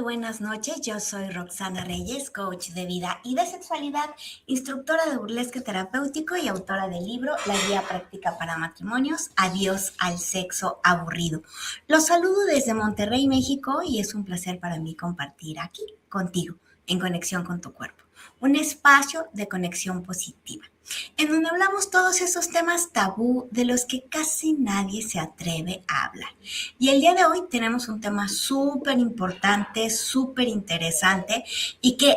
buenas noches. Yo soy Roxana Reyes, coach de vida y de sexualidad, instructora de burlesque terapéutico y autora del libro La Guía Práctica para Matrimonios, Adiós al Sexo Aburrido. Los saludo desde Monterrey, México, y es un placer para mí compartir aquí contigo, en conexión con tu cuerpo, un espacio de conexión positiva, en donde hablamos todos esos temas tabú de los que casi nadie se atreve a hablar. Y el día de hoy tenemos un tema súper importante, súper interesante y que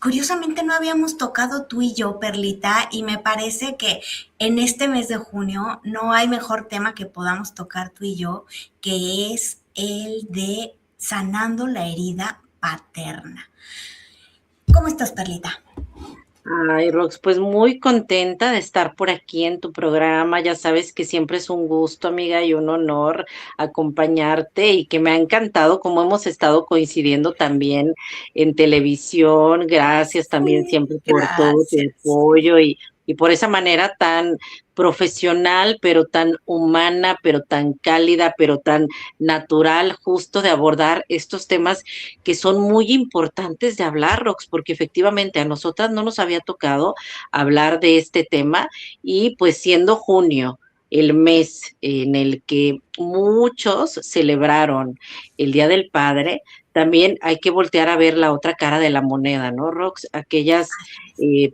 curiosamente no habíamos tocado tú y yo, Perlita, y me parece que en este mes de junio no hay mejor tema que podamos tocar tú y yo, que es el de sanando la herida paterna. ¿Cómo estás, Perlita? Ay, Rox, pues muy contenta de estar por aquí en tu programa. Ya sabes que siempre es un gusto, amiga, y un honor acompañarte y que me ha encantado cómo hemos estado coincidiendo también en televisión. Gracias también Sí, siempre por todo tu gracias. apoyo y por esa manera tan profesional, pero tan humana, pero tan cálida, pero tan natural, justo de abordar estos temas que son muy importantes de hablar, Rox, porque efectivamente a nosotras no nos había tocado hablar de este tema y pues siendo junio el mes en el que muchos celebraron el Día del Padre, también hay que voltear a ver la otra cara de la moneda, ¿no, Rox? Aquellas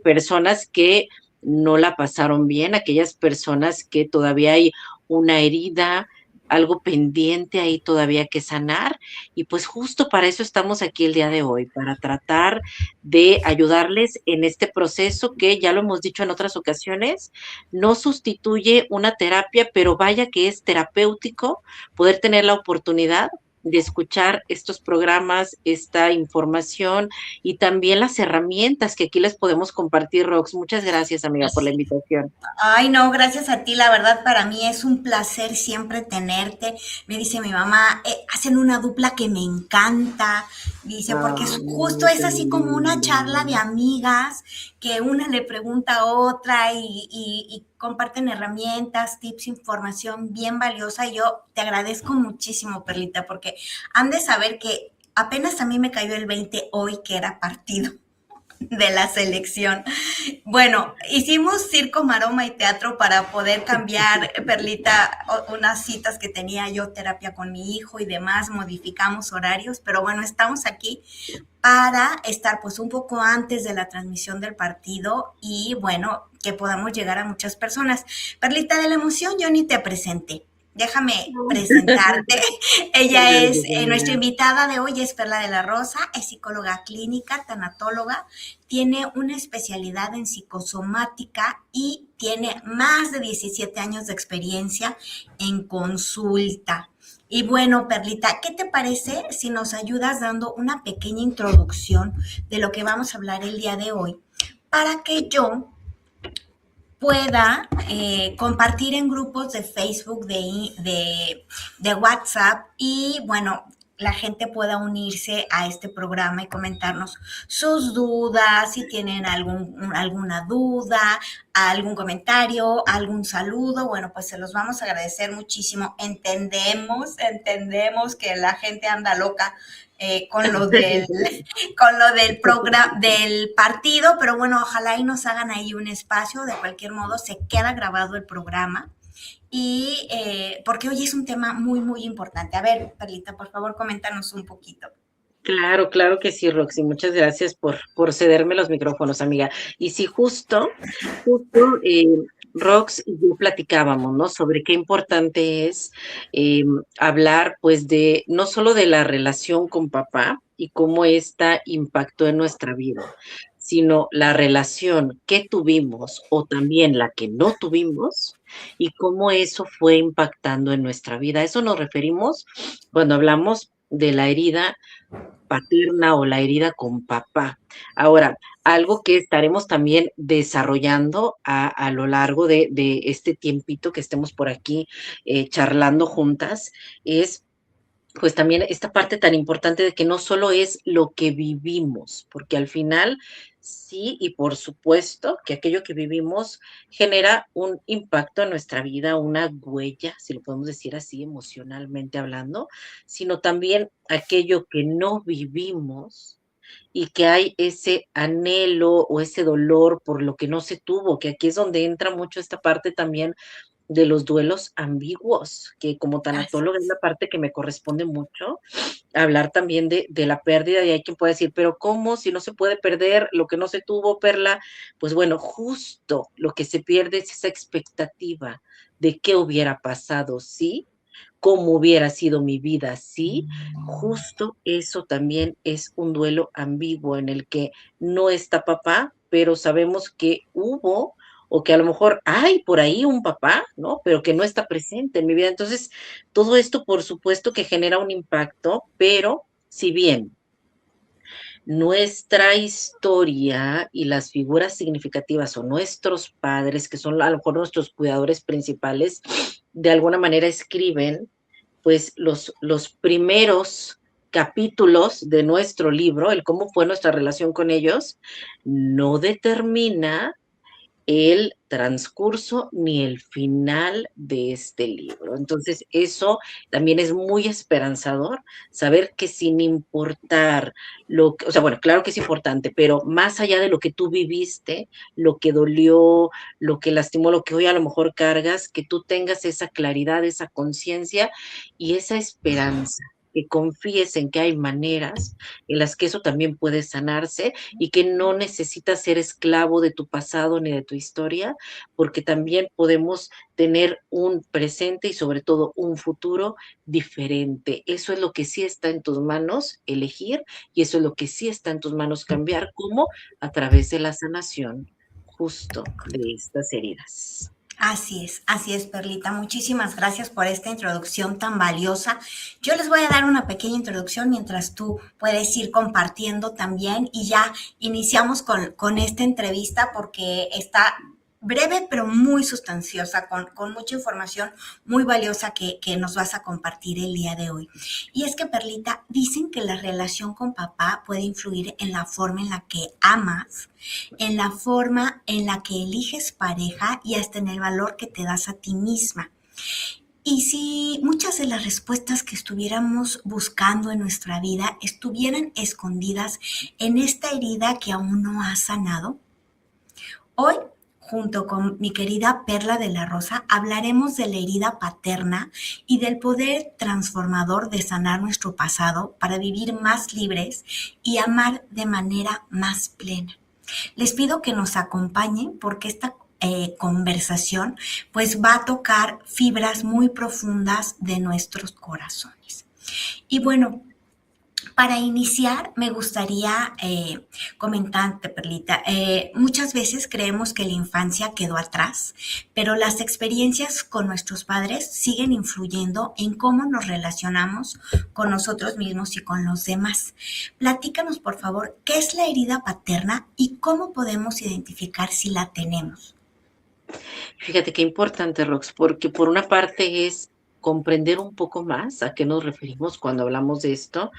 personas que no la pasaron bien, aquellas personas que todavía hay una herida, algo pendiente ahí todavía que sanar. Y pues justo para eso estamos aquí el día de hoy, para tratar de ayudarles en este proceso que ya lo hemos dicho en otras ocasiones, no sustituye una terapia, pero vaya que es terapéutico poder tener la oportunidad de escuchar estos programas, esta información y también las herramientas que aquí les podemos compartir, Rox. Muchas gracias, amiga, por la invitación. Ay, no, gracias a ti, la verdad para mí es un placer siempre tenerte. Me dice mi mamá, hacen una dupla que me encanta, dice, porque justo Ay, es qué así como una charla de lindo. amigas, que una le pregunta a otra y comparten herramientas, tips, información bien valiosa. Y yo te agradezco muchísimo, Perlita, porque han de saber que apenas a mí me cayó el 20 hoy que era partido de la selección. Bueno, hicimos circo, maroma y teatro para poder cambiar, Perlita, unas citas que tenía yo, terapia con mi hijo y demás, modificamos horarios, pero bueno, estamos aquí para estar pues un poco antes de la transmisión del partido y bueno, que podamos llegar a muchas personas. Perlita de la emoción, yo ni te presenté. Déjame presentarte. Ella es, Gracias, nuestra amiga. invitada de hoy es Perla de la Rosa, es psicóloga clínica, tanatóloga, tiene una especialidad en psicosomática y tiene más de 17 años de experiencia en consulta. Y bueno, Perlita, ¿qué te parece si nos ayudas dando una pequeña introducción de lo que vamos a hablar el día de hoy para que yo pueda compartir en grupos de Facebook, de WhatsApp y bueno, la gente pueda unirse a este programa y comentarnos sus dudas, si tienen alguna duda, algún comentario, algún saludo, bueno, pues se los vamos a agradecer muchísimo. Entendemos que la gente anda loca con lo del con lo del programa del partido, pero bueno, ojalá y nos hagan ahí un espacio. De cualquier modo, se queda grabado el programa. Y porque hoy es un tema muy, muy importante. A ver, Perlita, por favor, coméntanos un poquito. Claro, claro que sí, Roxy. Muchas gracias por cederme los micrófonos, amiga. Y sí, justo, Rox y yo platicábamos, ¿no? Sobre qué importante es eh, hablar, pues, de no solo de la relación con papá y cómo esta impactó en nuestra vida, sino la relación que tuvimos o también la que no tuvimos y cómo eso fue impactando en nuestra vida. A eso nos referimos cuando hablamos de la herida paterna o la herida con papá. Ahora, algo que estaremos también desarrollando a lo largo de este tiempito que estemos por aquí charlando juntas es pues también esta parte tan importante de que no solo es lo que vivimos, porque al final Sí, y por supuesto que aquello que vivimos genera un impacto en nuestra vida, una huella, si lo podemos decir así, emocionalmente hablando, sino también aquello que no vivimos y que hay ese anhelo o ese dolor por lo que no se tuvo, que aquí es donde entra mucho esta parte también de los duelos ambiguos, que como Así tanatóloga es es. la parte que me corresponde mucho, hablar también de la pérdida, y hay quien puede decir, pero ¿cómo? Si no se puede perder lo que no se tuvo, Perla, pues bueno, justo lo que se pierde es esa expectativa de qué hubiera pasado, ¿sí? Cómo hubiera sido mi vida, sí, justo eso también es un duelo ambiguo en el que no está papá, pero sabemos que hubo o que a lo mejor hay por ahí un papá, ¿no? Pero que no está presente en mi vida. Entonces, todo esto, por supuesto, que genera un impacto, pero si bien nuestra historia y las figuras significativas o nuestros padres, que son a lo mejor nuestros cuidadores principales, de alguna manera escriben pues los primeros capítulos de nuestro libro, el cómo fue nuestra relación con ellos, no determina el transcurso ni el final de este libro. Entonces, eso también es muy esperanzador, saber que sin importar lo que, o sea, bueno, claro que es importante, pero más allá de lo que tú viviste, lo que dolió, lo que lastimó, lo que hoy a lo mejor cargas, que tú tengas esa claridad, esa conciencia y esa esperanza, que confíes en que hay maneras en las que eso también puede sanarse y que no necesitas ser esclavo de tu pasado ni de tu historia, porque también podemos tener un presente y sobre todo un futuro diferente. Eso es lo que sí está en tus manos elegir y eso es lo que sí está en tus manos cambiar, como a través de la sanación justo de estas heridas. Así es, Perlita. Muchísimas gracias por esta introducción tan valiosa. Yo les voy a dar una pequeña introducción mientras tú puedes ir compartiendo también y ya iniciamos con esta entrevista porque está breve pero muy sustanciosa, con mucha información muy valiosa que nos vas a compartir el día de hoy. Y es que, Perlita, dicen que la relación con papá puede influir en la forma en la que amas, en la forma en la que eliges pareja y hasta en el valor que te das a ti misma. Y si muchas de las respuestas que estuviéramos buscando en nuestra vida estuvieran escondidas en esta herida que aún no has sanado, hoy, junto con mi querida Perla de la Rosa, hablaremos de la herida paterna y del poder transformador de sanar nuestro pasado para vivir más libres y amar de manera más plena. Les pido que nos acompañen porque esta conversación pues va a tocar fibras muy profundas de nuestros corazones. Y bueno, para iniciar, me gustaría comentarte, Perlita, muchas veces creemos que la infancia quedó atrás, pero las experiencias con nuestros padres siguen influyendo en cómo nos relacionamos con nosotros mismos y con los demás. Platícanos, por favor, qué es la herida paterna y cómo podemos identificar si la tenemos. Fíjate qué importante, Rox, porque por una parte es comprender un poco más a qué nos referimos cuando hablamos de esto,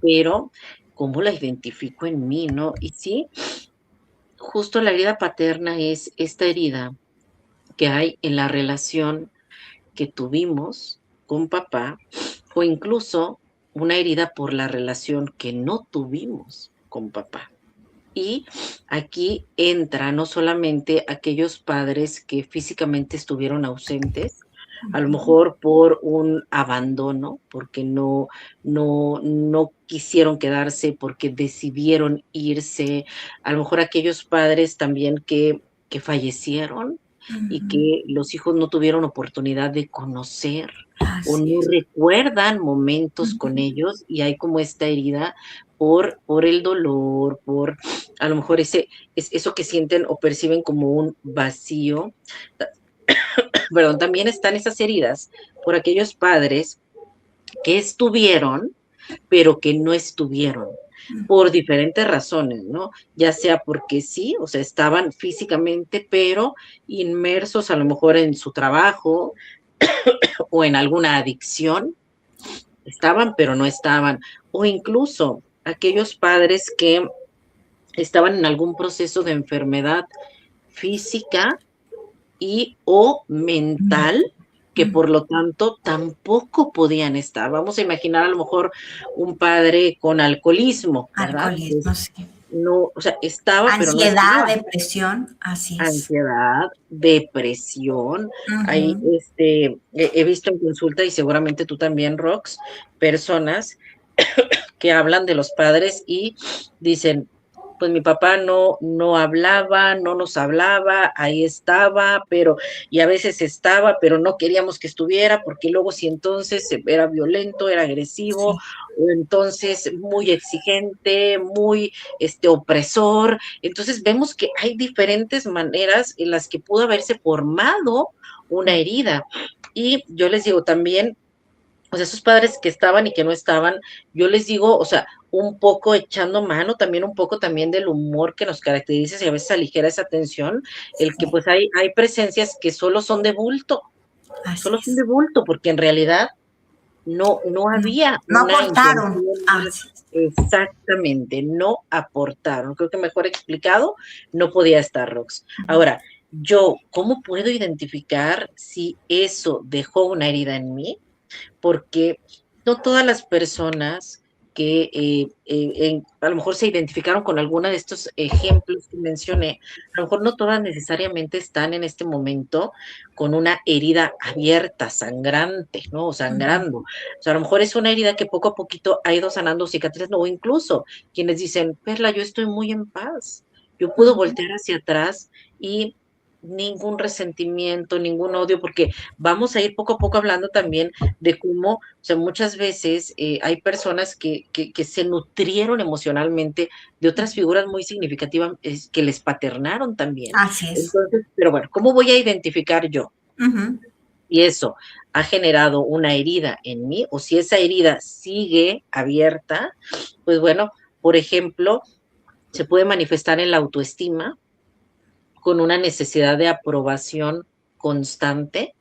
pero cómo la identifico en mí, ¿no? Y sí, justo la herida paterna es esta herida que hay en la relación que tuvimos con papá o incluso una herida por la relación que no tuvimos con papá. Y aquí entra no solamente aquellos padres que físicamente estuvieron ausentes, a lo mejor por un abandono, porque no quisieron quedarse, porque decidieron irse, a lo mejor aquellos padres también que fallecieron y Ujú. que los hijos no tuvieron oportunidad de conocer o Así no es. recuerdan momentos con Ujú. ellos y hay como esta herida por el dolor, por a lo mejor eso que sienten o perciben como un vacío. Perdón, también están esas heridas por aquellos padres que estuvieron, pero que no estuvieron por diferentes razones, ¿no? Ya sea porque sí, o sea, estaban físicamente, pero inmersos a lo mejor en su trabajo o en alguna adicción, estaban, pero no estaban, o incluso aquellos padres que estaban en algún proceso de enfermedad física y o mental, que Ujú. por lo tanto tampoco podían estar. Vamos a imaginar a lo mejor un padre con alcoholismo, ¿verdad? Alcoholismo, Pues sí. no, o sea, estaba, pero no Ansiedad, estaba. depresión, así es. Ansiedad, depresión, hay, Ujú. he visto en consulta, y seguramente tú también, Rox, personas que hablan de los padres y dicen, pues mi papá no hablaba, no nos hablaba, ahí estaba, pero, y a veces estaba, pero no queríamos que estuviera, porque luego si entonces era violento, era agresivo, Sí. o entonces muy exigente, muy opresor. Entonces vemos que hay diferentes maneras en las que pudo haberse formado una herida. Y yo les digo también, o sea, esos padres que estaban y que no estaban, yo les digo, o sea, un poco echando mano, también un poco también del humor que nos caracteriza y a veces aligera esa tensión, el que Sí, pues hay presencias que así solo son de es. bulto, porque en realidad no No, había no una aportaron. intención Así es. exactamente, no aportaron. Creo que mejor explicado, no podía estar Rox. Ahora, yo, ¿cómo puedo identificar si eso dejó una herida en mí? Porque no todas las personas que a lo mejor se identificaron con alguna de estos ejemplos que mencioné, a lo mejor no todas necesariamente están en este momento con una herida abierta, sangrante, ¿no? O Ujú. sangrando. O sea, a lo mejor es una herida que poco a poquito ha ido sanando, cicatrizando, o incluso quienes dicen, Perla, yo estoy muy en paz. Yo puedo Ujú. voltear hacia atrás y ningún resentimiento, ningún odio, porque vamos a ir poco a poco hablando también de cómo, o sea, muchas veces hay personas que se nutrieron emocionalmente de otras figuras muy significativas que les paternaron también. Así es. Entonces, pero bueno, ¿cómo voy a identificar yo? Ujú. Y eso ha generado una herida en mí, o si esa herida sigue abierta, pues bueno, por ejemplo, se puede manifestar en la autoestima con una necesidad de aprobación constante,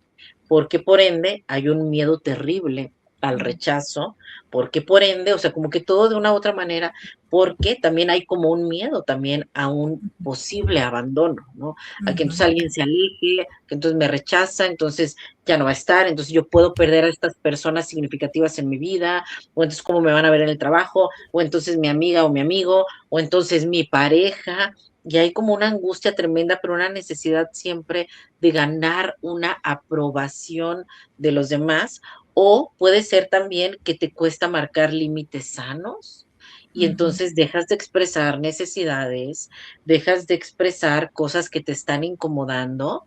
porque por ende hay un miedo terrible al rechazo, porque por ende, o sea, como que todo de una u otra manera, porque también hay como un miedo también a un posible abandono, ¿no? A que entonces Ujú. alguien se aleje, que entonces me rechaza, entonces ya no va a estar, entonces yo puedo perder a estas personas significativas en mi vida, o entonces cómo me van a ver en el trabajo, o entonces mi amiga o mi amigo, o entonces mi pareja, y hay como una angustia tremenda, pero una necesidad siempre de ganar una aprobación de los demás, o puede ser también que te cuesta marcar límites sanos y Ujú. entonces dejas de expresar necesidades, dejas de expresar cosas que te están incomodando.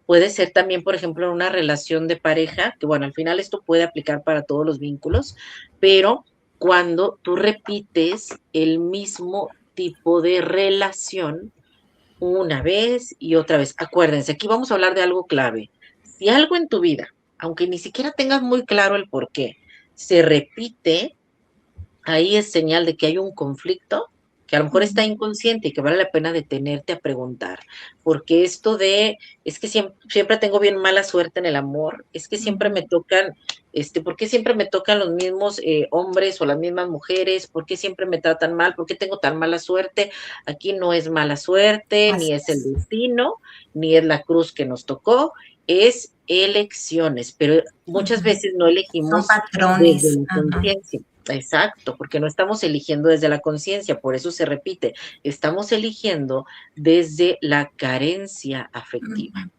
Puede ser también, por ejemplo, en una relación de pareja, que bueno, al final esto puede aplicar para todos los vínculos, pero cuando tú repites el mismo tipo de relación una vez y otra vez. Acuérdense, aquí vamos a hablar de algo clave. Si algo en tu vida, aunque ni siquiera tengas muy claro el por qué, se repite, ahí es señal de que hay un conflicto que a lo mejor está Ujú. inconsciente y que vale la pena detenerte a preguntar, porque esto de, es que siempre tengo bien mala suerte en el amor, es que siempre Ujú. me tocan, ¿por qué siempre me tocan los mismos hombres o las mismas mujeres? ¿Por qué siempre me tratan mal? ¿Por qué tengo tan mala suerte? Aquí no es mala suerte, Así ni es el es. destino, ni es la cruz que nos tocó, es elecciones, pero muchas Ujú. veces no Son elegimos desde patrones. la Ajá. conciencia. Exacto, porque no estamos eligiendo desde la conciencia, por eso se repite, estamos eligiendo desde la carencia afectiva Ujú.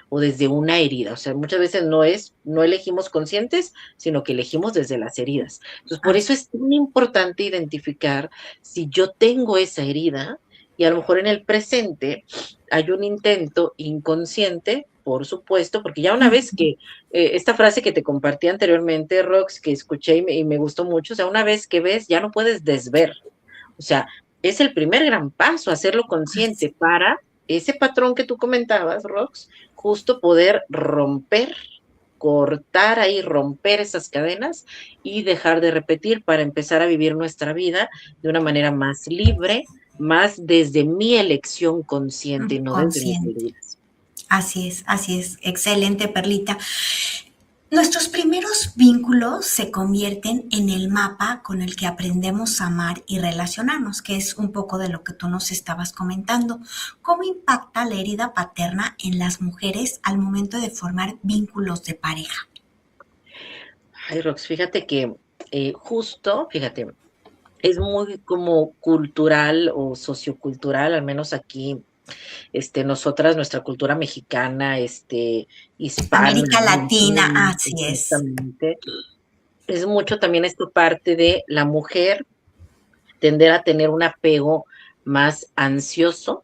o desde una herida. O sea, muchas veces no elegimos conscientes, sino que elegimos desde las heridas. Entonces, por Así eso es muy importante identificar si yo tengo esa herida y a lo mejor en el presente hay un intento inconsciente, por supuesto, porque ya una vez es. que esta frase que te compartí anteriormente, Rox, que escuché y me gustó mucho, o sea, una vez que ves, ya no puedes desver. O sea, es el primer gran paso, hacerlo Así. consciente para ese patrón que tú comentabas, Rox, justo poder romper, cortar ahí, romper esas cadenas y dejar de repetir para empezar a vivir nuestra vida de una manera más libre, más desde mi elección consciente y no desde mis Consciente. heridas. Así es, así es. Excelente, Perlita. Nuestros primeros vínculos se convierten en el mapa con el que aprendemos a amar y relacionarnos, que es un poco de lo que tú nos estabas comentando. ¿Cómo impacta la herida paterna en las mujeres al momento de formar vínculos de pareja? Ay, Rox, fíjate que justo, fíjate, es muy como cultural o sociocultural, al menos aquí, nosotras, nuestra cultura mexicana, hispana, América Latina, así es. exactamente, es mucho también esta parte de la mujer tender a tener un apego más ansioso,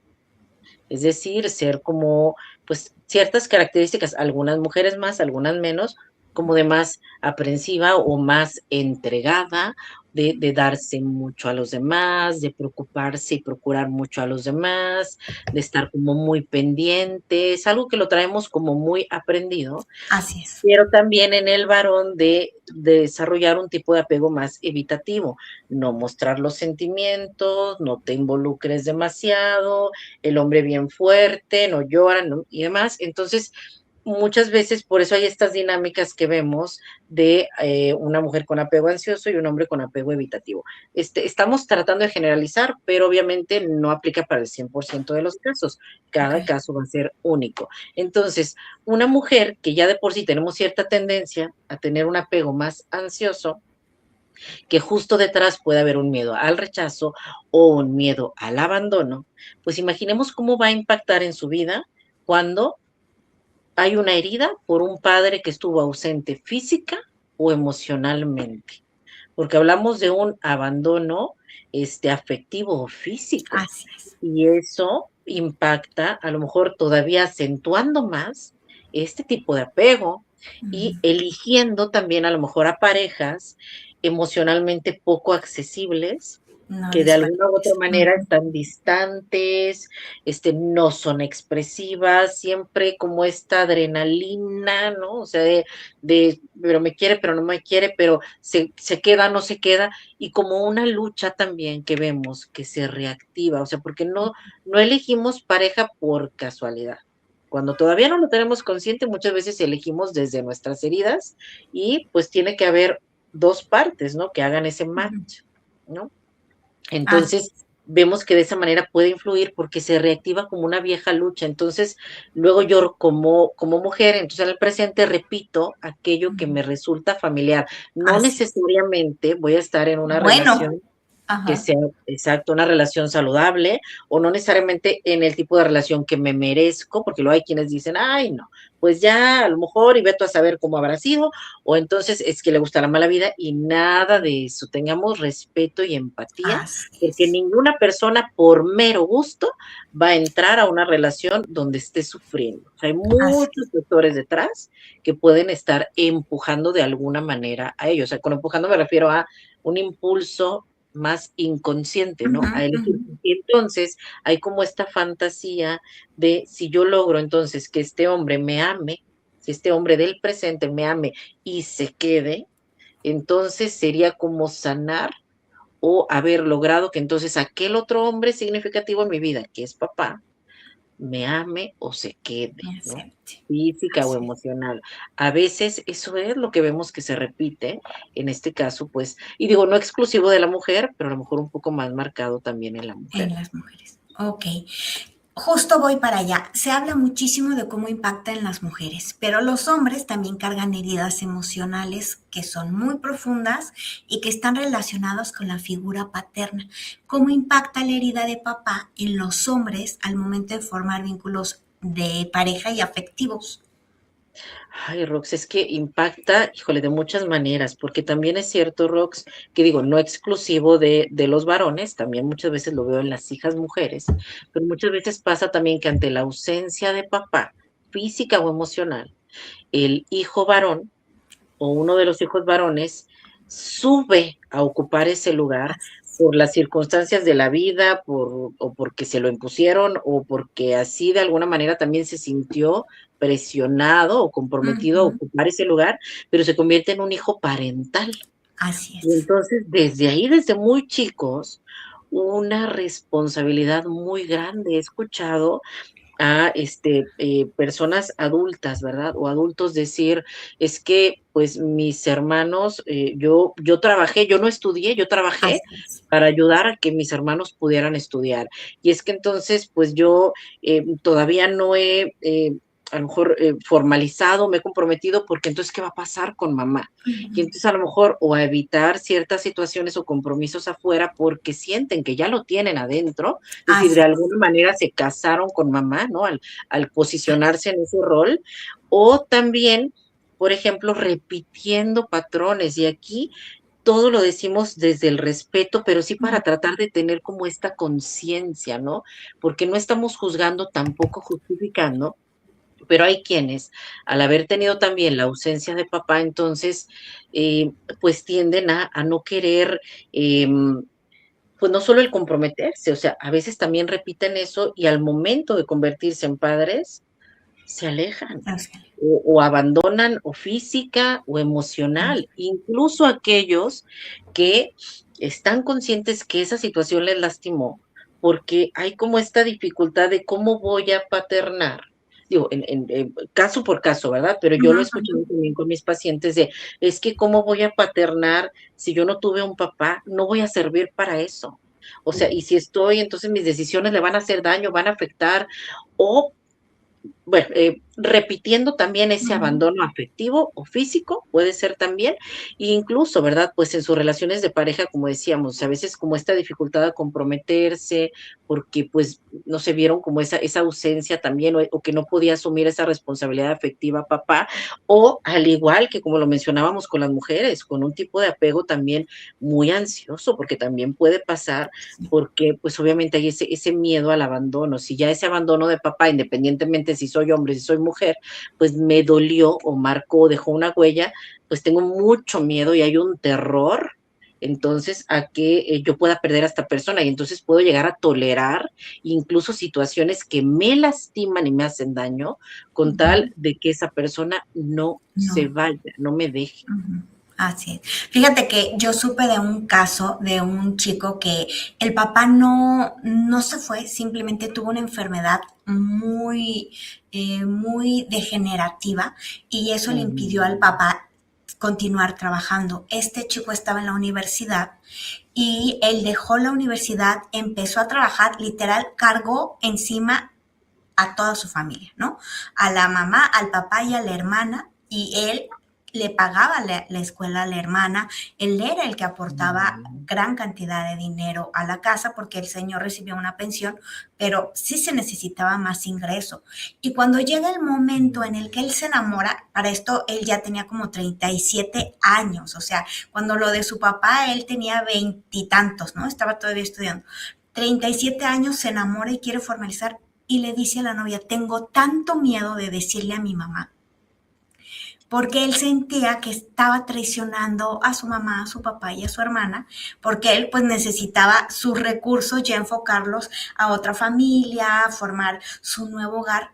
es decir, ser como, pues, ciertas características, algunas mujeres más, algunas menos, como de más aprensiva o más entregada, de darse mucho a los demás, de preocuparse y procurar mucho a los demás, de estar como muy pendientes, algo que lo traemos como muy aprendido, Así es. pero también en el varón de desarrollar un tipo de apego más evitativo, no mostrar los sentimientos, no te involucres demasiado, el hombre bien fuerte, no llora, ¿no? Y demás. Entonces, muchas veces por eso hay estas dinámicas que vemos de una mujer con apego ansioso y un hombre con apego evitativo. Estamos tratando de generalizar, pero obviamente no aplica para el 100% de los casos. Ok. Cada caso va a ser único. Entonces, una mujer que ya de por sí tenemos cierta tendencia a tener un apego más ansioso, que justo detrás puede haber un miedo al rechazo o un miedo al abandono, pues imaginemos cómo va a impactar en su vida cuando hay una herida por un padre que estuvo ausente física o emocionalmente, porque hablamos de un abandono afectivo o físico, Así es. y eso impacta a lo mejor todavía acentuando más este tipo de apego y eligiendo también a lo mejor a parejas emocionalmente poco accesibles, No que de les alguna u otra parece. manera están distantes, no son expresivas, siempre como esta adrenalina, ¿no? O sea, pero me quiere, pero no me quiere, pero se queda, no se queda, y como una lucha también que vemos que se reactiva, o sea, porque no elegimos pareja por casualidad. Cuando todavía no lo tenemos consciente, muchas veces elegimos desde nuestras heridas y pues tiene que haber dos partes, ¿no? Que hagan ese match, ¿no? Así Entonces, es. vemos que de esa manera puede influir porque se reactiva como una vieja lucha. Entonces, luego yo como mujer, entonces en el presente repito aquello que me resulta familiar. No Así es. necesariamente voy a estar en una Bueno. relación que Ajá. sea, exacto, una relación saludable, o no necesariamente en el tipo de relación que me merezco, porque luego hay quienes dicen, ay, no, pues ya a lo mejor y veto a saber cómo habrá sido, o entonces es que le gusta la mala vida, y nada de eso. Tengamos respeto y empatía, Así porque es. ninguna persona por mero gusto va a entrar a una relación donde esté sufriendo. O sea, hay Así muchos es. factores detrás que pueden estar empujando de alguna manera a ellos. O sea, con empujando me refiero a un impulso más inconsciente, ¿no? Ujú, A elegir. ujú. Y entonces hay como esta fantasía de si yo logro entonces que este hombre me ame, si este hombre del presente me ame y se quede, entonces sería como sanar o haber logrado que entonces aquel otro hombre significativo en mi vida, que es papá, me ame o se quede, Me ¿no? acepte. Física o Así es. emocional. A veces eso es lo que vemos que se repite, en este caso, pues, y digo, no exclusivo de la mujer, pero a lo mejor un poco más marcado también en la mujer. En las mujeres. Ok. Justo voy para allá. Se habla muchísimo de cómo impacta en las mujeres, pero los hombres también cargan heridas emocionales que son muy profundas y que están relacionadas con la figura paterna. ¿Cómo impacta la herida de papá en los hombres al momento de formar vínculos de pareja y afectivos? Ay, Rox, es que impacta, híjole, de muchas maneras, porque también es cierto, Rox, que digo, no exclusivo de los varones, también muchas veces lo veo en las hijas mujeres, pero muchas veces pasa también que ante la ausencia de papá, física o emocional, el hijo varón o uno de los hijos varones sube a ocupar ese lugar por las circunstancias de la vida, o porque se lo impusieron, o porque así de alguna manera también se sintió presionado o comprometido a Ujú. ocupar ese lugar, pero se convierte en un hijo parental. Así Y es. entonces, desde ahí, desde muy chicos, una responsabilidad muy grande. He escuchado a personas adultas, ¿verdad? O adultos decir, es que pues mis hermanos, yo trabajé, yo no estudié, yo trabajé Así es. para ayudar a que mis hermanos pudieran estudiar. Y es que entonces, pues yo todavía no he, a lo mejor, formalizado, me he comprometido, porque entonces, ¿qué va a pasar con mamá? Y Ujú. entonces a lo mejor, o a evitar ciertas situaciones o compromisos afuera, porque sienten que ya lo tienen adentro, es decir, Así de es. alguna manera se casaron con mamá, ¿no? Al posicionarse en ese rol, o también, por ejemplo, repitiendo patrones. Y aquí todo lo decimos desde el respeto, pero sí para Ujú. tratar de tener como esta conciencia, ¿no? Porque no estamos juzgando, tampoco justificando, pero hay quienes, al haber tenido también la ausencia de papá, entonces, pues tienden a no querer, pues no solo el comprometerse, o sea, a veces también repiten eso y al momento de convertirse en padres, se alejan Así o abandonan o física o es. emocional, incluso aquellos que están conscientes que esa situación les lastimó, porque hay como esta dificultad de cómo voy a paternar. Digo, caso por caso, ¿verdad? Pero yo Ujú, lo he ujú. escuchado también con mis pacientes de, es que cómo voy a paternar si yo no tuve un papá, no voy a servir para eso. O sea, y si estoy, entonces mis decisiones le van a hacer daño, van a afectar, o bueno, repitiendo también ese Ujú. abandono afectivo o físico, puede ser también, e incluso, ¿verdad? Pues en sus relaciones de pareja, como decíamos, a veces como esta dificultad a comprometerse, porque pues no se vieron como esa ausencia también, o que no podía asumir esa responsabilidad afectiva papá, o al igual que como lo mencionábamos con las mujeres, con un tipo de apego también muy ansioso, porque también puede pasar Sí. porque pues obviamente hay ese miedo al abandono. Si ya ese abandono de papá, independientemente si soy hombre, si soy mujer, pues me dolió o marcó, dejó una huella, pues tengo mucho miedo y hay un terror entonces a que yo pueda perder a esta persona y entonces puedo llegar a tolerar incluso situaciones que me lastiman y me hacen daño con tal Ujú. de que esa persona no se No. vaya, no me deje. Ujú. Así es. Fíjate que yo supe de un caso de un chico que el papá no se fue, simplemente tuvo una enfermedad muy degenerativa y eso le impidió al Mm, papá continuar trabajando. Este chico estaba en la universidad y él dejó la universidad, empezó a trabajar, literal, cargó encima a toda su familia, ¿no? A la mamá, al papá y a la hermana, y él le pagaba la escuela a la hermana, él era el que aportaba mm, gran cantidad de dinero a la casa porque el señor recibía una pensión, pero sí se necesitaba más ingreso. Y cuando llega el momento en el que él se enamora, para esto él ya tenía como 37 años, o sea, cuando lo de su papá él tenía veintitantos, ¿no? Estaba todavía estudiando. 37 años, se enamora y quiere formalizar y le dice a la novia, tengo tanto miedo de decirle a mi mamá, porque él sentía que estaba traicionando a su mamá, a su papá y a su hermana, porque él pues necesitaba sus recursos ya enfocarlos a otra familia, a formar su nuevo hogar,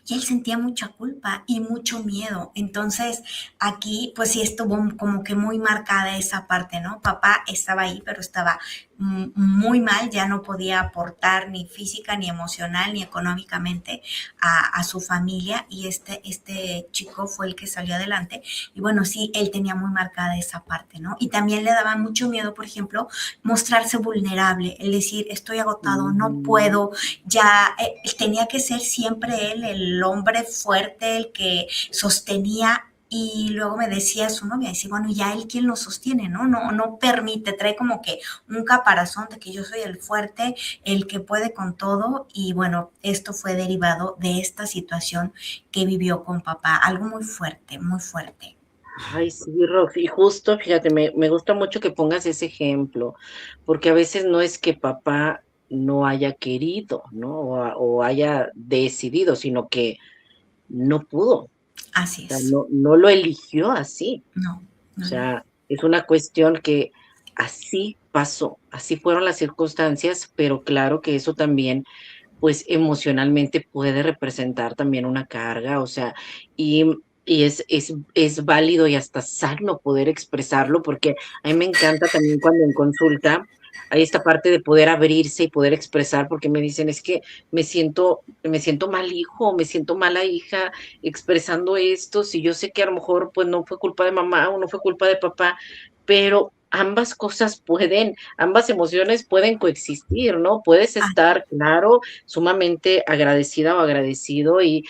y él sentía mucha culpa y mucho miedo. Entonces, aquí, pues sí estuvo como que muy marcada esa parte, ¿no? Papá estaba ahí, pero estaba muy mal, ya no podía aportar ni física, ni emocional, ni económicamente a su familia, y este chico fue el que salió adelante. Y bueno, sí, él tenía muy marcada esa parte, ¿no? Y también le daba mucho miedo, por ejemplo, mostrarse vulnerable, el decir, estoy agotado, no mm. puedo, ya tenía que ser siempre él el hombre fuerte, el que sostenía. Y luego me decía su novia, dice, bueno, ya él quien lo sostiene, ¿no? No permite, trae como que un caparazón de que yo soy el fuerte, el que puede con todo. Y bueno, esto fue derivado de esta situación que vivió con papá, algo muy fuerte, muy fuerte. Ay, sí, Rox, y justo, fíjate, me gusta mucho que pongas ese ejemplo, porque a veces no es que papá no haya querido, ¿no? O haya decidido, sino que no pudo, o Así sea, es. no lo eligió así. No, O no, no. sea, es una cuestión que así pasó, así fueron las circunstancias, pero claro que eso también, pues emocionalmente puede representar también una carga, o sea, y es válido y hasta sano poder expresarlo, porque a mí me encanta también cuando en consulta hay esta parte de poder abrirse y poder expresar, porque me dicen, es que me siento mal hijo, me siento mala hija expresando esto, si yo sé que a lo mejor pues no fue culpa de mamá o no fue culpa de papá, pero ambas cosas pueden, ambas emociones pueden coexistir, ¿no? Puedes Ah, estar, claro, sumamente agradecida o agradecido y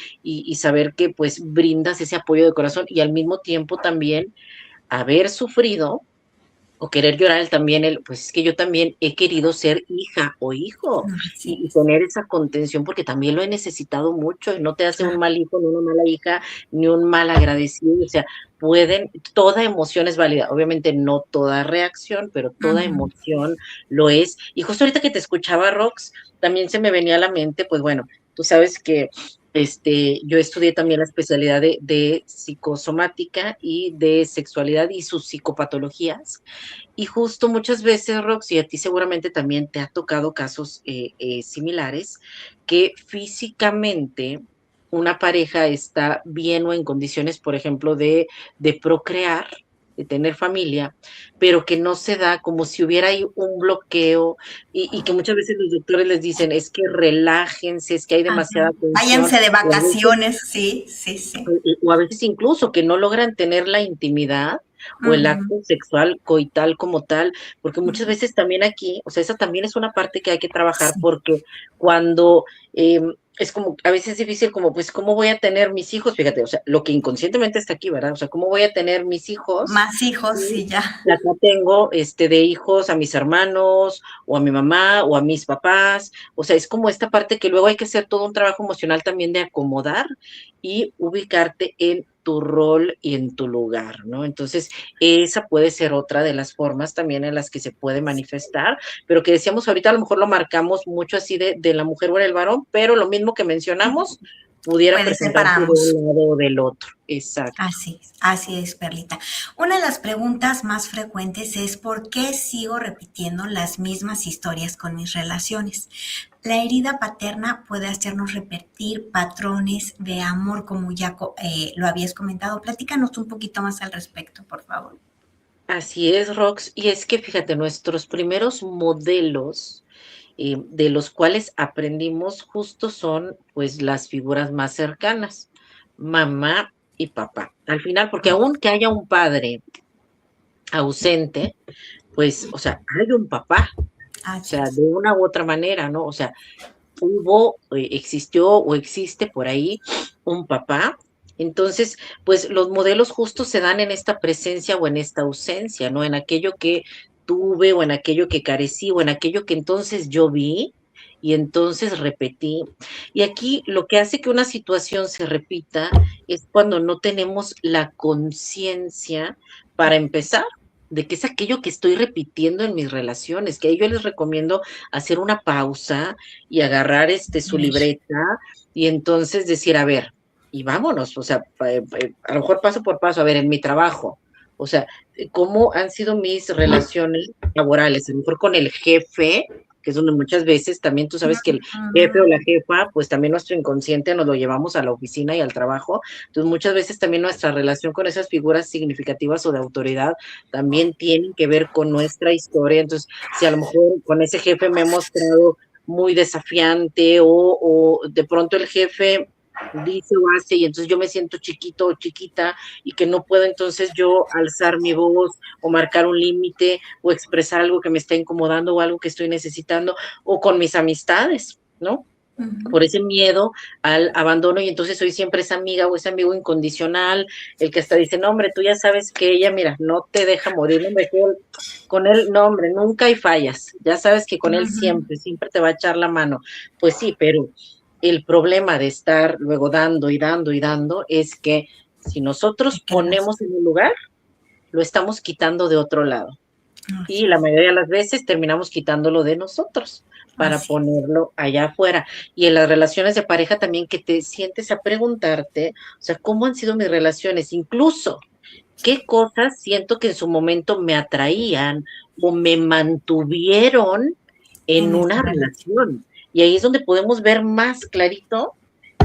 saber que pues brindas ese apoyo de corazón y al mismo tiempo también haber sufrido o querer llorar también, pues es que yo también he querido ser hija o hijo así y es, tener esa contención porque también lo he necesitado mucho y no te hace un claro. mal hijo, ni una mala hija, ni un mal agradecido, o sea, toda emoción es válida, obviamente no toda reacción, pero toda Ujú. emoción lo es. Y justo ahorita que te escuchaba, Rox, también se me venía a la mente, pues bueno, tú sabes que yo estudié también la especialidad de psicosomática y de sexualidad y sus psicopatologías. Y justo muchas veces, Rox, y a ti seguramente también te ha tocado casos similares, que físicamente una pareja está bien o en condiciones, por ejemplo, de procrear, de tener familia, pero que no se da como si hubiera ahí un bloqueo y que muchas veces los doctores les dicen, es que relájense, es que hay Ajá. demasiada tensión, Váyanse de y a veces vacaciones, sí, sí, sí. o a veces incluso que no logran tener la intimidad o el Ujú, acto sexual coital como tal, porque muchas ujú. veces también aquí, o sea, esa también es una parte que hay que trabajar Sí. porque cuando es como, a veces es difícil como, pues, ¿cómo voy a tener mis hijos? Fíjate, o sea, lo que inconscientemente está aquí, ¿verdad? O sea, ¿cómo voy a tener mis hijos? Más hijos, Y sí, ya. acá tengo de hijos a mis hermanos o a mi mamá o a mis papás, o sea, es como esta parte que luego hay que hacer todo un trabajo emocional también de acomodar y ubicarte en tu rol y en tu lugar, ¿no? Entonces, esa puede ser otra de las formas también en las que se puede manifestar, pero que decíamos ahorita, a lo mejor lo marcamos mucho así de la mujer o el varón, pero lo mismo que mencionamos pudiera Puede ser presentarse para de un ambos. lado o del otro. Exacto. Así es, Perlita. Una de las preguntas más frecuentes es ¿por qué sigo repitiendo las mismas historias con mis relaciones? La herida paterna puede hacernos repetir patrones de amor, como ya lo habías comentado. Platícanos un poquito más al respecto, por favor. Así es, Rox. Y es que fíjate, nuestros primeros modelos de los cuales aprendimos justo son pues las figuras más cercanas, mamá y papá. Al final, porque aun que haya un padre ausente, pues, o sea, hay un papá, o Así sea, es. de una u otra manera, ¿no? O sea, existió o existe por ahí un papá. Entonces, pues los modelos justos se dan en esta presencia o en esta ausencia, ¿no? En aquello que tuve o en aquello que carecí o en aquello que entonces yo vi y entonces repetí. Y aquí lo que hace que una situación se repita es cuando no tenemos la conciencia para empezar de que es aquello que estoy repitiendo en mis relaciones, que ahí yo les recomiendo hacer una pausa y agarrar su libreta y entonces decir, a ver, y vámonos, o sea, a lo mejor paso por paso, a ver, en mi trabajo, o sea, cómo han sido mis relaciones laborales, a lo mejor con el jefe, que es donde muchas veces también tú sabes que el jefe o la jefa, pues también nuestro inconsciente nos lo llevamos a la oficina y al trabajo, entonces muchas veces también nuestra relación con esas figuras significativas o de autoridad también tienen que ver con nuestra historia, entonces si a lo mejor con ese jefe me he mostrado muy desafiante o de pronto el jefe dice o hace y entonces yo me siento chiquito o chiquita y que no puedo entonces yo alzar mi voz o marcar un límite o expresar algo que me está incomodando o algo que estoy necesitando o con mis amistades, ¿no? Por ese miedo al abandono y entonces soy siempre esa amiga o ese amigo incondicional, el que hasta dice, no hombre, tú ya sabes que ella, mira, no te deja morir, no hombre, con él, no hombre, nunca hay fallas, ya sabes que con él siempre, siempre te va a echar la mano. Pues sí, pero el problema de estar luego dando y dando y dando es que si nosotros ponemos en un lugar, lo estamos quitando de otro lado y Así la es. mayoría de las veces terminamos quitándolo de nosotros para Así es. ponerlo allá afuera. Y en las relaciones de pareja también que te sientes a preguntarte, o sea, ¿cómo han sido mis relaciones? Incluso, ¿qué cosas siento que en su momento me atraían o me mantuvieron en En esta una relación. relación? Y ahí es donde podemos ver más clarito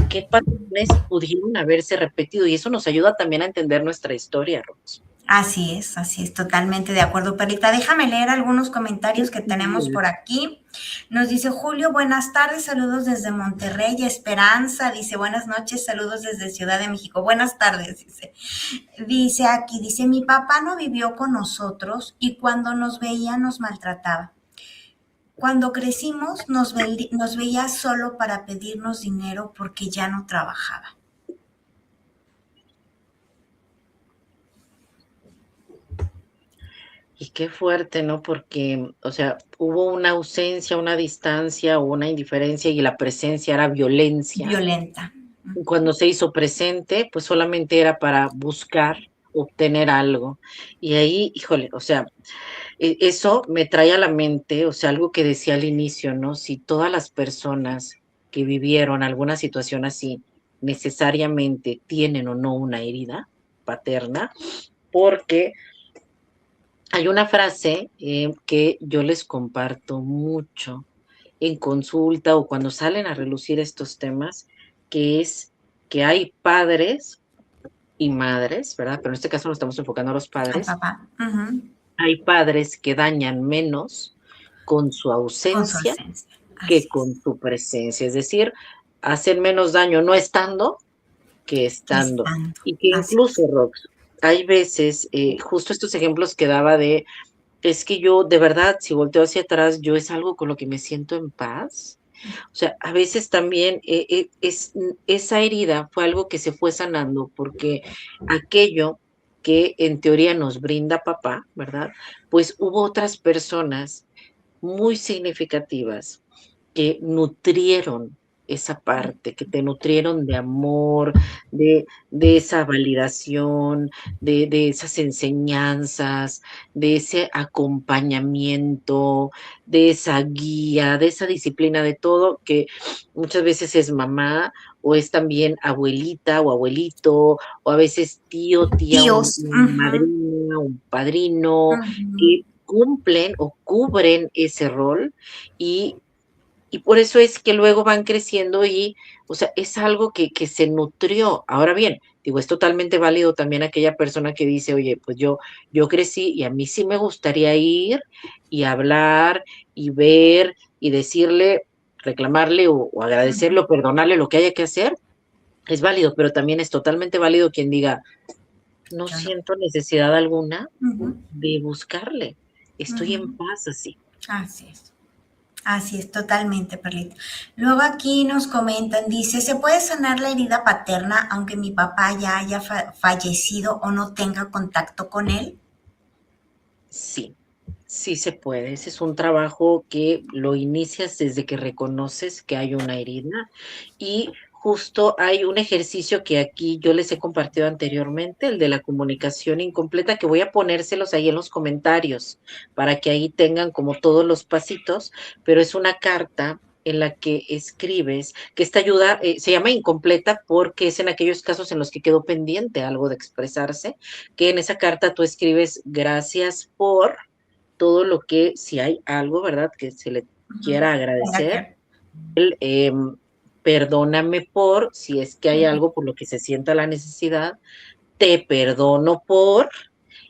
qué patrones pudieron haberse repetido y eso nos ayuda también a entender nuestra historia, Rox. así es, totalmente de acuerdo, Perlita. Déjame leer algunos comentarios que tenemos por aquí. Nos dice Julio, buenas tardes, saludos desde Monterrey. Esperanza dice, buenas noches, saludos desde Ciudad de México. Buenas tardes, dice. Dice aquí, dice, mi papá no vivió con nosotros y cuando nos veía nos maltrataba. Cuando crecimos nos veía solo para pedirnos dinero porque ya no trabajaba. Y qué fuerte, ¿no? Porque, o sea, hubo una ausencia, una distancia o una indiferencia y la presencia era violencia. Violenta. Y cuando se hizo presente, pues solamente era para buscar obtener algo. Y ahí, híjole, o sea, eso me trae a la mente, o sea, algo que decía al inicio, ¿no? Si todas las personas que vivieron alguna situación así necesariamente tienen o no una herida paterna, porque hay una frase que yo les comparto mucho en consulta o cuando salen a relucir estos temas, que es que hay padres y madres, ¿verdad? Pero en este caso nos estamos enfocando a los Al padres. papá. Ujú. Hay padres que dañan menos con su Con su ausencia ausencia. que Así con es. su presencia, es decir, hacen menos daño no estando que Que estando. estando. Y que Así incluso, es. Rox, hay veces, justo estos ejemplos que daba de es que yo, de verdad, si volteo hacia atrás, yo es algo con lo que me siento en paz. O sea, a veces también esa herida fue algo que se fue sanando porque aquello que en teoría nos brinda papá, ¿verdad? Pues hubo otras personas muy significativas que nutrieron esa parte, que te nutrieron de amor, de esa validación, de esas enseñanzas, de ese acompañamiento, de esa guía, de esa disciplina, de todo, que muchas veces es mamá o es también abuelita o abuelito, o a veces tío, tía, Tíos. un Ujú, madrina, un padrino, ujú. que cumplen o cubren ese rol y y por eso es que luego van creciendo y, o sea, es algo que se nutrió. Ahora bien, digo, es totalmente válido también aquella persona que dice, oye, pues yo crecí y a mí sí me gustaría ir y hablar y ver y decirle, reclamarle o agradecerle o perdonarle lo que haya que hacer. Es válido, pero también es totalmente válido quien diga, no Yo no. siento necesidad alguna Ujú, de buscarle. Estoy en ujú. paz así. Así es. Así es, totalmente, Perlita. Luego aquí nos comentan, dice, ¿se puede sanar la herida paterna aunque mi papá ya haya fallecido o no tenga contacto con él? Sí, sí se puede. Ese es un trabajo que lo inicias desde que reconoces que hay una herida y justo hay un ejercicio que aquí yo les he compartido anteriormente, el de la comunicación incompleta, que voy a ponérselos ahí en los comentarios para que ahí tengan como todos los pasitos, pero es una carta en la que escribes, que esta ayuda se llama incompleta porque es en aquellos casos en los que quedó pendiente algo de expresarse, que en esa carta tú escribes gracias por todo lo que, si hay algo, ¿verdad? Que se le Ujú. quiera Tenga agradecer, que- perdóname por, si es que hay algo por lo que se sienta la necesidad, te perdono por,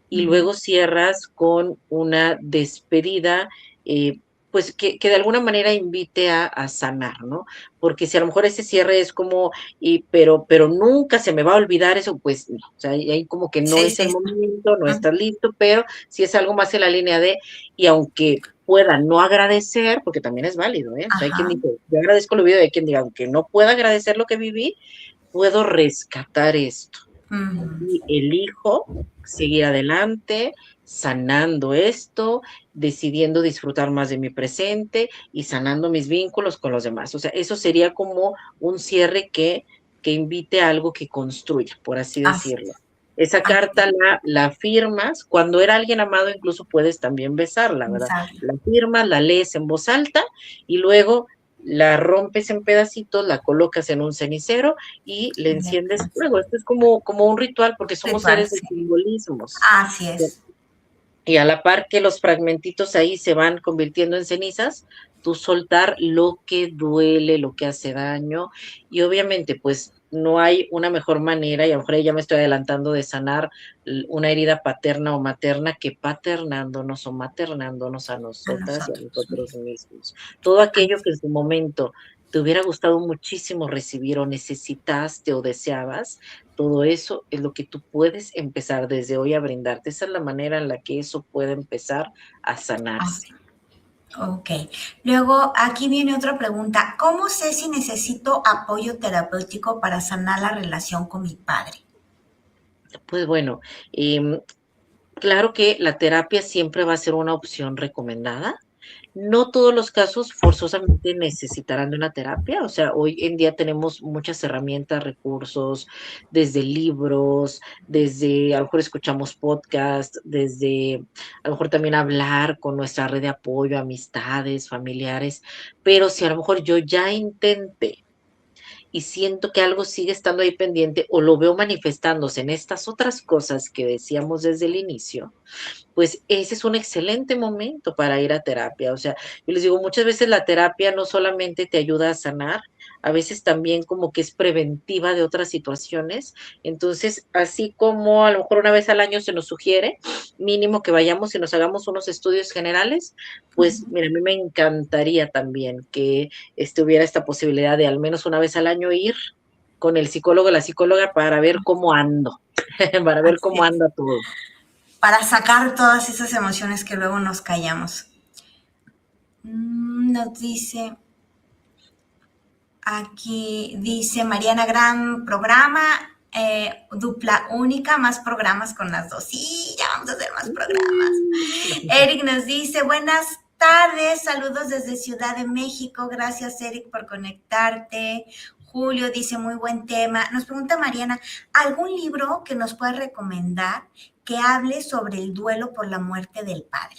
y Ujú. luego cierras con una despedida, pues que de alguna manera invite a sanar, ¿no? Porque si a lo mejor ese cierre es como, pero nunca se me va a olvidar eso, pues no, o sea, ahí como que no Sí, es el sí, sí. momento, no Ujú. estás listo, pero si es algo más en la línea de, y aunque pueda no agradecer, porque también es válido, ¿eh? O sea, hay quien Ajá. dice, yo agradezco lo vivido, y hay quien diga, aunque no pueda agradecer lo que viví, puedo rescatar esto Ujú. y elijo seguir adelante, sanando esto, decidiendo disfrutar más de mi presente y sanando mis vínculos con los demás. O sea, eso sería como un cierre que invite a algo que construya, por así Así decirlo. es. Esa Así carta la firmas, cuando era alguien amado incluso puedes también besarla, ¿verdad? es. La firmas, la lees en voz alta y luego la rompes en pedacitos, la colocas en un cenicero y le enciendes fuego. Esto es como un ritual porque somos Ritual, seres de sí. simbolismos. Así es. Y a la par que los fragmentitos ahí se van convirtiendo en cenizas, tú soltar lo que duele, lo que hace daño. Y obviamente, pues no hay una mejor manera, y a lo mejor ya me estoy adelantando, de sanar una herida paterna o materna que paternándonos o maternándonos a A nosotras y a nosotros nosotros mismos. mismos. Todo aquello Así. que en su momento te hubiera gustado muchísimo recibir o necesitaste o deseabas, todo eso es lo que tú puedes empezar desde hoy a brindarte. Esa es la manera en la que eso puede empezar a sanarse. Ok. Luego, aquí viene otra pregunta. ¿Cómo sé si necesito apoyo terapéutico para sanar la relación con mi padre? Pues bueno, claro que la terapia siempre va a ser una opción recomendada. No todos los casos forzosamente necesitarán de una terapia, o sea, hoy en día tenemos muchas herramientas, recursos, desde libros, desde a lo mejor escuchamos podcast, desde a lo mejor también hablar con nuestra red de apoyo, amistades, familiares, pero si a lo mejor yo ya intenté y siento que algo sigue estando ahí pendiente o lo veo manifestándose en estas otras cosas que decíamos desde el inicio, pues ese es un excelente momento para ir a terapia. O sea, yo les digo, muchas veces la terapia no solamente te ayuda a sanar, a veces también como que es preventiva de otras situaciones. Entonces, así como a lo mejor una vez al año se nos sugiere, mínimo que vayamos y nos hagamos unos estudios generales, pues mira, a mí me encantaría también que hubiera esta posibilidad de al menos una vez al año ir con el psicólogo o la psicóloga para ver cómo ando, para ver Así cómo es. anda todo. Para sacar todas esas emociones que luego nos callamos. Nos dice, aquí dice Mariana, gran programa, dupla única, más programas con las dos. Sí, ya vamos a hacer más programas. Eric nos dice, buenas tardes, saludos desde Ciudad de México. Gracias, Eric, por conectarte. Julio dice, muy buen tema. Nos pregunta Mariana, ¿algún libro que nos pueda recomendar que hable sobre el duelo por la muerte del padre?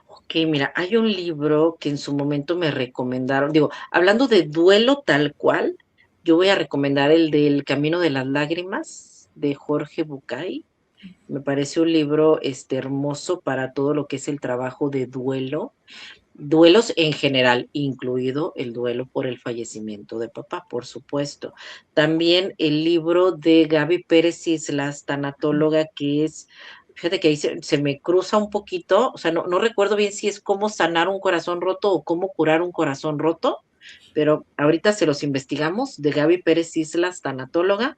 Ok, mira, hay un libro que en su momento me recomendaron, digo, hablando de duelo tal cual, yo voy a recomendar el del Camino de las Lágrimas de Jorge Bucay. Me parece un libro hermoso para todo lo que es el trabajo de duelo, duelos en general, incluido el duelo por el fallecimiento de papá, por supuesto. También el libro de Gaby Pérez Islas, tanatóloga, que es, fíjate que ahí se me cruza un poquito, o sea, no recuerdo bien si es cómo sanar un corazón roto o cómo curar un corazón roto, pero ahorita se los investigamos, de Gaby Pérez Islas, tanatóloga.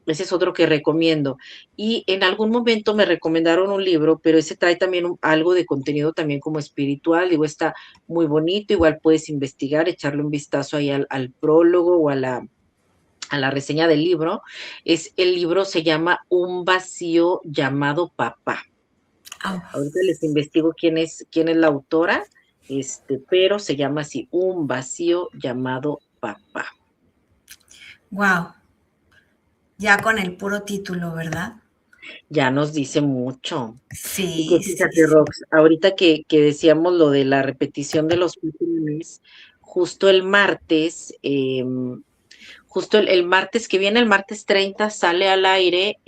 Ese es otro que recomiendo. Y en algún momento me recomendaron un libro, pero ese trae también algo de contenido también como espiritual. Digo, está muy bonito, igual puedes investigar, echarle un vistazo ahí al prólogo o a la reseña del libro. El libro se llama Un vacío llamado papá. Ahorita les investigo quién es la autora, pero se llama así, Un vacío llamado papá. Wow, ya con el puro título, ¿verdad? Ya nos dice mucho. Y que Sí, sí, fíjate, sí. Rox, ahorita que decíamos lo de la repetición de los patrones, justo el martes, justo el martes que viene, el martes 30 sale al aire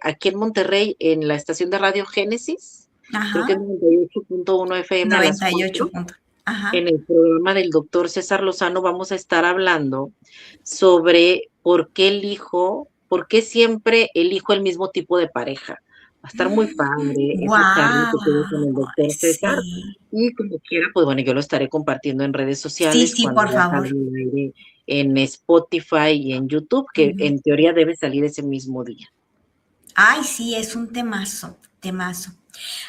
aquí en Monterrey, en la estación de radio Génesis, creo que es Ajá, 98.1 FM a las 98 4. puntos. Ajá. En el programa del doctor César Lozano vamos a estar hablando sobre por qué siempre elijo el mismo tipo de pareja. Va a estar muy padre esa charla que tuve con Guau, el doctor César. sí. Y como quiera, pues bueno, yo lo estaré compartiendo en redes Sí, sociales sí, cuando por ya salga favor. al aire en Spotify y en YouTube, que Ujú. en teoría debe salir ese mismo día. Ay, sí, es un temazo, temazo.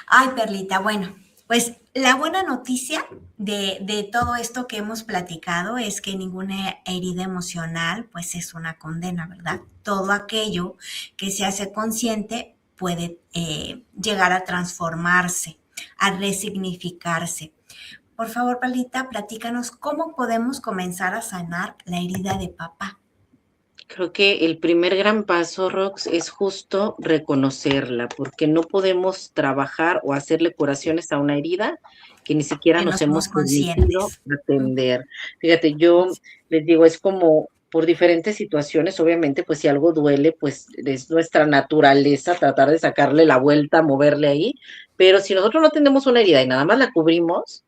Ay, Perlita, bueno, pues la buena noticia de todo esto que hemos platicado es que ninguna herida emocional pues es una condena, ¿verdad? Todo aquello que se hace consciente puede llegar a transformarse, a resignificarse. Por favor, Perlita, platícanos cómo podemos comenzar a sanar la herida de papá. Creo que el primer gran paso, Rox, es justo reconocerla, porque no podemos trabajar o hacerle curaciones a una herida que ni siquiera Que no nos hemos somos permitido conscientes. atender. Fíjate, yo les digo, es como por diferentes situaciones, obviamente, pues si algo duele, pues es nuestra naturaleza tratar de sacarle la vuelta, moverle ahí, pero si nosotros no tenemos una herida y nada más la cubrimos,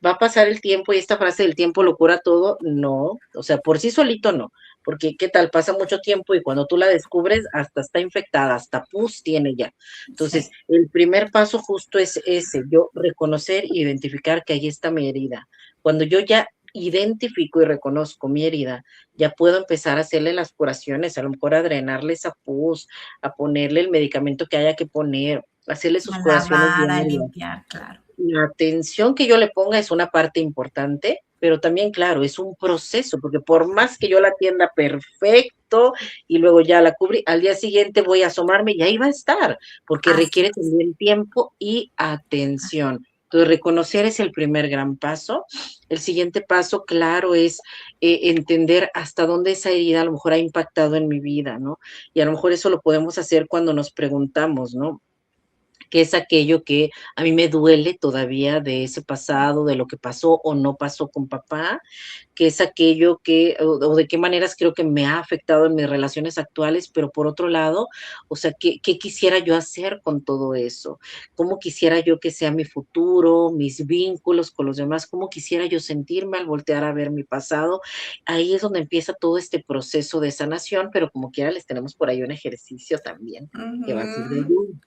va a pasar el tiempo y esta frase del tiempo lo cura todo, no, o sea, por sí solito no. porque qué tal, pasa mucho tiempo y cuando tú la descubres, hasta está infectada, hasta pus tiene ya. Entonces, Sí, el primer paso justo es ese, yo reconocer e identificar que ahí está mi herida. Cuando yo ya identifico y reconozco mi herida, ya puedo empezar a hacerle las curaciones, a lo mejor a drenarle esa pus, a ponerle el medicamento que haya que poner, hacerle sus a curaciones lavar, a diarias. limpiar, claro. La atención que yo le ponga es una parte importante, pero también, claro, es un proceso, porque por más que yo la atienda perfecto y luego ya la cubrí, al día siguiente voy a asomarme y ahí va a estar, porque Así requiere es. también tiempo y atención. Entonces, reconocer es el primer gran paso. El siguiente paso, claro, es entender hasta dónde esa herida a lo mejor ha impactado en mi vida, ¿no? Y a lo mejor eso lo podemos hacer cuando nos preguntamos, ¿no? Que es aquello que a mí me duele todavía de ese pasado, de lo que pasó o no pasó con papá, que es aquello que, o de qué maneras creo que me ha afectado en mis relaciones actuales, pero por otro lado, o sea, ¿qué quisiera yo hacer con todo eso? ¿Cómo quisiera yo que sea mi futuro, mis vínculos con los demás? ¿Cómo quisiera yo sentirme al voltear a ver mi pasado? Ahí es donde empieza todo este proceso de sanación, pero como quiera les tenemos por ahí un ejercicio también que va a ser de Ujú. ayuda.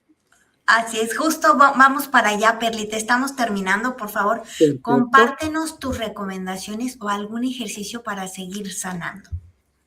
Así es, justo vamos para allá, Perlita. Estamos terminando. Por favor, Perfecto. compártenos tus recomendaciones o algún ejercicio para seguir sanando.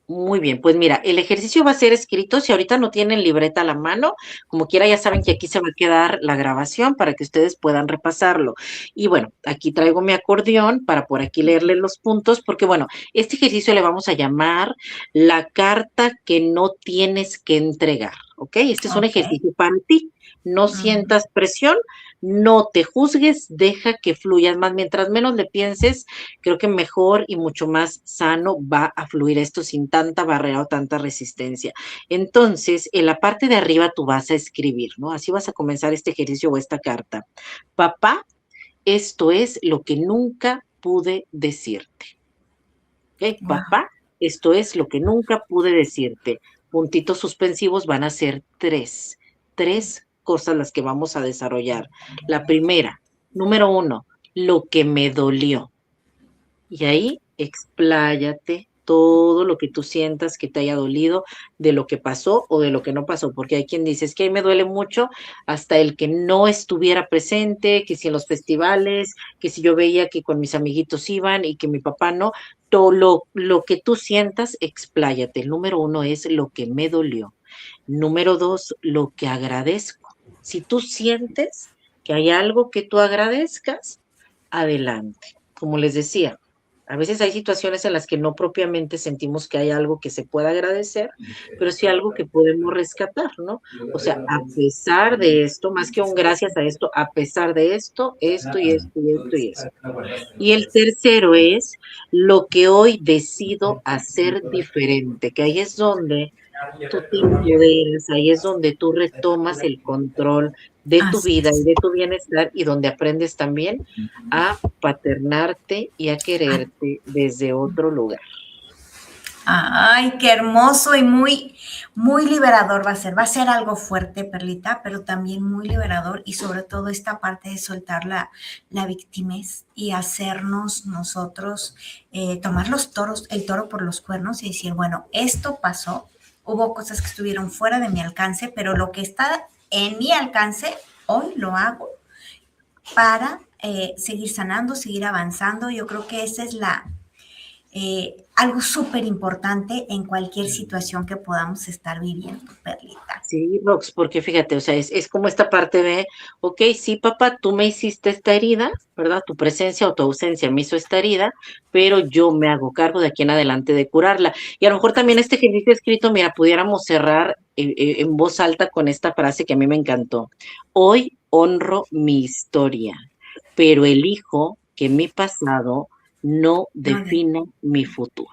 Muy bien, pues mira, el ejercicio va a ser escrito, si ahorita no tienen libreta a la mano, como quiera ya saben que aquí se va a quedar la grabación para que ustedes puedan repasarlo. Y bueno, aquí traigo mi acordeón para por aquí leerle los puntos, porque bueno, este ejercicio le vamos a llamar la carta que no tienes que entregar, ¿ok? Este es un Ok. ejercicio para ti, no Ujú. sientas presión, no te juzgues, deja que fluyas más, mientras menos le pienses, creo que mejor y mucho más sano va a fluir esto sin tanta barrera o tanta resistencia. Entonces, en la parte de arriba tú vas a escribir, ¿no? Así vas a comenzar este ejercicio o esta carta. Papá, esto es lo que nunca pude decirte. ¿Ok? Wow. Papá, esto es lo que nunca pude decirte. Puntitos suspensivos van a ser tres cosas las que vamos a desarrollar. La primera, número uno, lo que me dolió. Y ahí expláyate todo lo que tú sientas que te haya dolido de lo que pasó o de lo que no pasó, porque hay quien dice, es que a mí me duele mucho hasta el que no estuviera presente, que si en los festivales, que si yo veía que con mis amiguitos iban y que mi papá no, todo lo que tú sientas, expláyate. El número uno es lo que me dolió. Número dos, lo que agradezco. Si tú sientes que hay algo que tú agradezcas, adelante. Como les decía, a veces hay situaciones en las que no propiamente sentimos que hay algo que se pueda agradecer, pero sí algo que podemos rescatar, ¿no? O sea, a pesar de esto, más que un gracias a esto, a pesar de esto y esto y esto y esto. Y el tercero es lo que hoy decido hacer diferente, que ahí es donde tú te empoderas, ahí es donde tú retomas el control de tu Así vida y es. de tu bienestar y donde aprendes también a paternarte y a Ah, quererte desde otro lugar. ay, qué hermoso y muy liberador va a ser. Va a ser algo fuerte, Perlita, pero también muy liberador y sobre todo esta parte de soltar la victimez y hacernos nosotros tomar el toro por los cuernos y decir, bueno, esto pasó, hubo cosas que estuvieron fuera de mi alcance, pero lo que está en mi alcance, hoy lo hago para seguir sanando, seguir avanzando. Yo creo que esa es algo súper importante en cualquier situación que podamos estar viviendo, Perlita. Sí, Rox, porque fíjate, o sea, es como esta parte de, ok, sí, papá, tú me hiciste esta herida, ¿verdad? Tu presencia o tu ausencia me hizo esta herida, pero yo me hago cargo de aquí en adelante de curarla. Y a lo mejor también este ejercicio escrito, mira, pudiéramos cerrar en voz alta con esta frase que a mí me encantó. Hoy honro mi historia, pero elijo que mi pasado no No, defina mi futuro.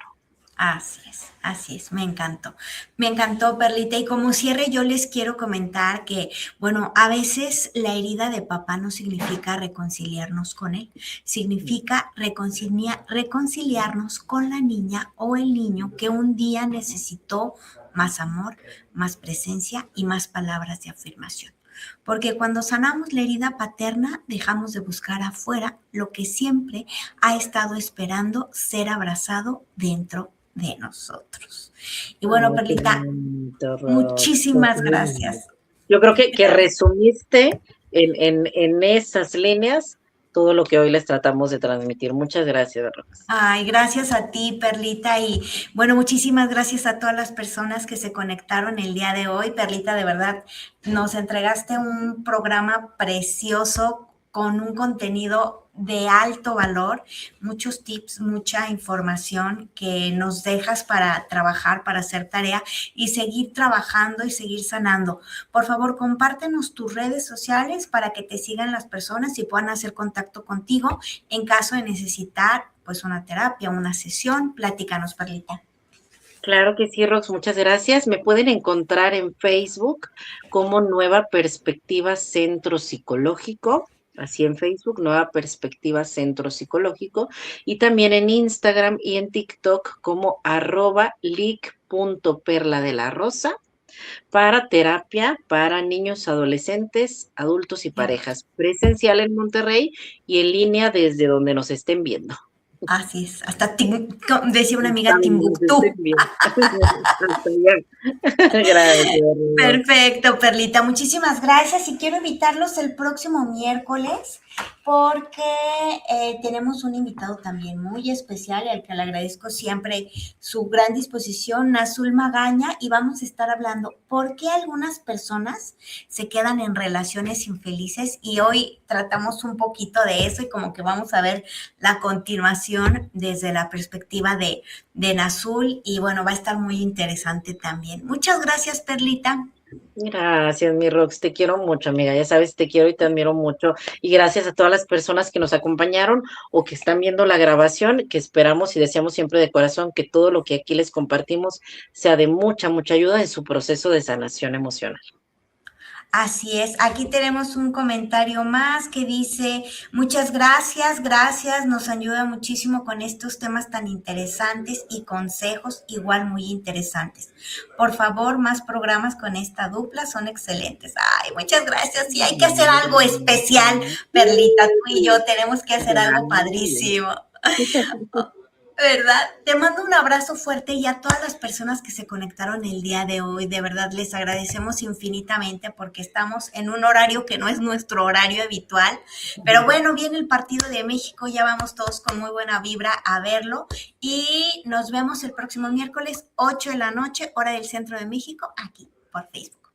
así es, me encantó Perlita y como cierre yo les quiero comentar que, bueno, a veces la herida de papá no significa reconciliarnos con él, significa reconciliarnos con la niña o el niño que un día necesitó más amor, más presencia y más palabras de afirmación. Porque cuando sanamos la herida paterna, dejamos de buscar afuera lo que siempre ha estado esperando ser abrazado dentro de nosotros. Y bueno, Qué Perlita, bonito, Rox. muchísimas gracias. Yo creo que resumiste en esas líneas todo lo que hoy les tratamos de transmitir. Muchas gracias, Rox. Ay, gracias a ti, Perlita, y bueno, muchísimas gracias a todas las personas que se conectaron el día de hoy. Perlita, de verdad, nos entregaste un programa precioso con un contenido de alto valor, muchos tips, mucha información que nos dejas para trabajar, para hacer tarea y seguir trabajando y seguir sanando. Por favor, compártenos tus redes sociales para que te sigan las personas y puedan hacer contacto contigo en caso de necesitar pues una terapia, una sesión. Platícanos, Perlita. Claro que sí, Rox, muchas gracias. Me pueden encontrar en Facebook como Nueva Perspectiva Centro Psicológico, así en Facebook, Nueva Perspectiva Centro Psicológico, y también en Instagram y en TikTok como @lic.perla de la rosa para terapia para niños, adolescentes, adultos y parejas, presencial en Monterrey y en línea desde donde nos estén viendo. Así es, hasta decía una amiga También nos estén Timbuktu. viendo. Hasta allá. Gracias, Rox. Perfecto, Perlita. Muchísimas gracias y quiero invitarlos el próximo miércoles porque tenemos un invitado también muy especial y al que le agradezco siempre su gran disposición, Nazul Magaña, y vamos a estar hablando por qué algunas personas se quedan en relaciones infelices y hoy tratamos un poquito de eso y como que vamos a ver la continuación desde la perspectiva de Nazul y bueno, va a estar muy interesante también. Muchas gracias, Perlita. Gracias, mi Rox, te quiero mucho, amiga, ya sabes, te quiero y te admiro mucho. Y gracias a todas las personas que nos acompañaron o que están viendo la grabación, que esperamos y deseamos siempre de corazón que todo lo que aquí les compartimos sea de mucha, mucha ayuda en su proceso de sanación emocional. Así es, aquí tenemos un comentario más que dice, muchas gracias, gracias, nos ayuda muchísimo con estos temas tan interesantes y consejos igual muy interesantes. Por favor, más programas con esta dupla son excelentes. Ay, muchas gracias, sí, hay que hacer algo especial, Perlita, tú y yo tenemos que hacer algo padrísimo. ¿Verdad? Te mando un abrazo fuerte y a todas las personas que se conectaron el día de hoy, de verdad les agradecemos infinitamente porque estamos en un horario que no es nuestro horario habitual, pero bueno, viene el partido de México, ya vamos todos con muy buena vibra a verlo y nos vemos el próximo miércoles 8 de la noche, hora del centro de México, aquí por Facebook.